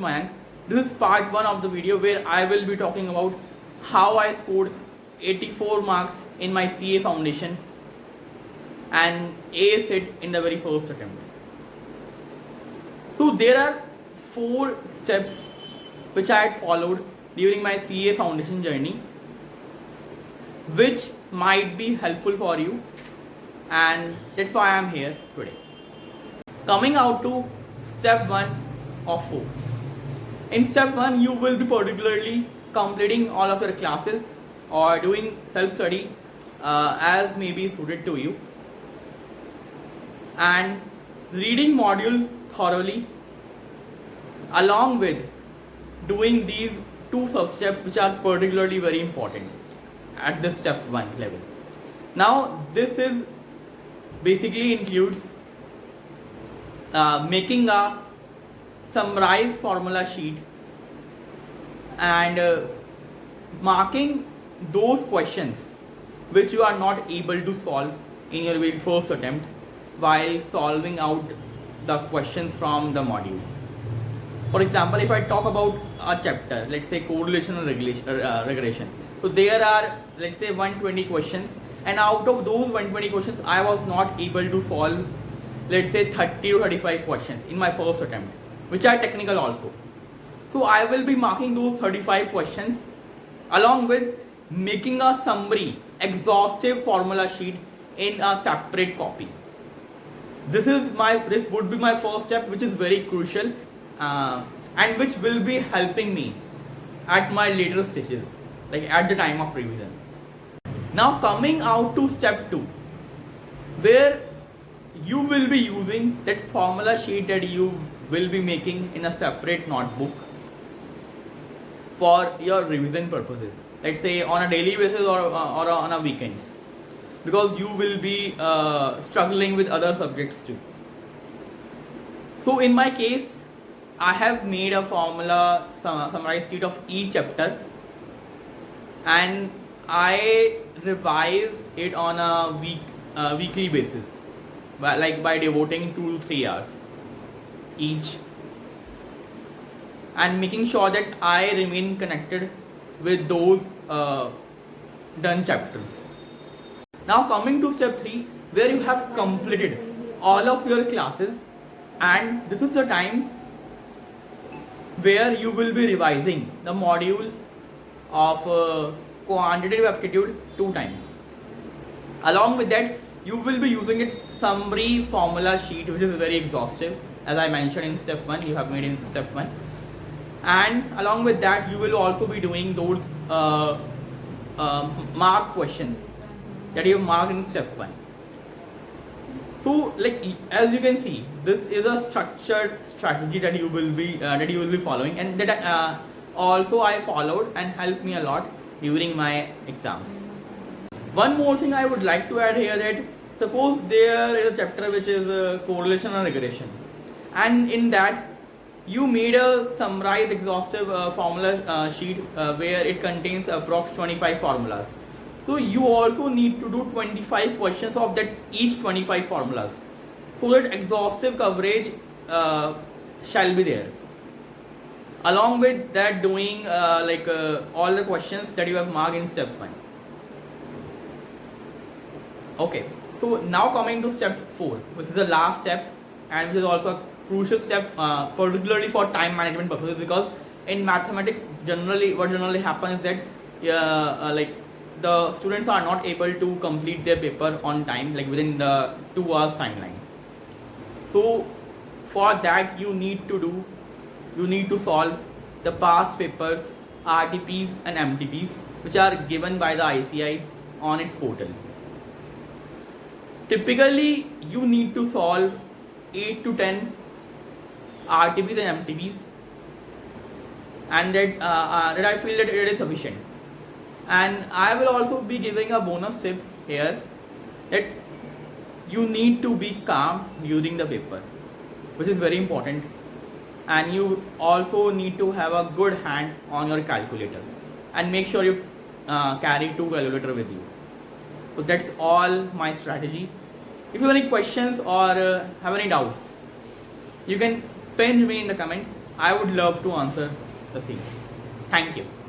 Mayank. This is part 1 of the video where I will be talking about how I scored 84 marks in my CA foundation and aced it in the very first attempt. So there are 4 steps which I had followed during my CA foundation journey, which might be helpful for you, and that's why I am here today. Coming out to step 1 of 4. In step 1, you will be particularly completing all of your classes or doing self-study as may be suited to you, and reading module thoroughly, along with doing these 2 sub-steps which are particularly very important at the step 1 level. Now this is basically includes making a summarized formula sheet and marking those questions which you are not able to solve in your very first attempt while solving out the questions from the module. For example, if I talk about a chapter, let's say correlation and regression, so there are, let's say, 120 questions, and out of those 120 questions I was not able to solve, let's say, 30 to 35 questions in my first attempt, which are technical also. So I will be marking those 35 questions along with making a summary exhaustive formula sheet in a separate copy. This would be my first step, which is very crucial and which will be helping me at my later stages, like at the time of revision. Now coming out to step 2, where you will be using that formula sheet that you will be making in a separate notebook for your revision purposes, let's say on a daily basis or on a weekends, because you will be struggling with other subjects too. So in my case, I have made a formula summarized sheet of each chapter, and I revised it on a weekly basis, by devoting 2 to 3 hours each, and making sure that I remain connected with those done chapters. Now coming to step 3, where you have completed all of your classes, and this is the time where you will be revising the module of Quantitative Aptitude 2 times. Along with that, you will be using a summary formula sheet which is very exhaustive, as I mentioned in step 1, you have made in step 1. And along with that, you will also be doing those mark questions that you have marked in step 1. So, like, as you can see, this is a structured strategy that you will be following, and that also I followed and helped me a lot during my exams. One more thing I would like to add here, that suppose there is a chapter which is correlation and regression, and in that you made a summarized exhaustive formula sheet where it contains approx 25 formulas. So you also need to do 25 questions of that each 25 formulas, so that exhaustive coverage shall be there. Along with that, doing all the questions that you have marked in step 1. Okay, so now coming to step 4, which is the last step, and which is also a crucial step, particularly for time management purposes, because in mathematics what generally happens is that the students are not able to complete their paper on time, like within the 2 hours timeline. So for that, you need to solve the past papers, RTPs and MTPs, which are given by the ICI on its portal. Typically, you need to solve 8 to 10 RTPs and MTPs, and that I feel that it is sufficient. And I will also be giving a bonus tip here, that you need to be calm during the paper, which is very important, and you also need to have a good hand on your calculator, and make sure you carry 2 calculators with you. So that's all my strategy. If you have any questions or have any doubts, you can pinch me in the comments. I would love to answer the same. Thank you.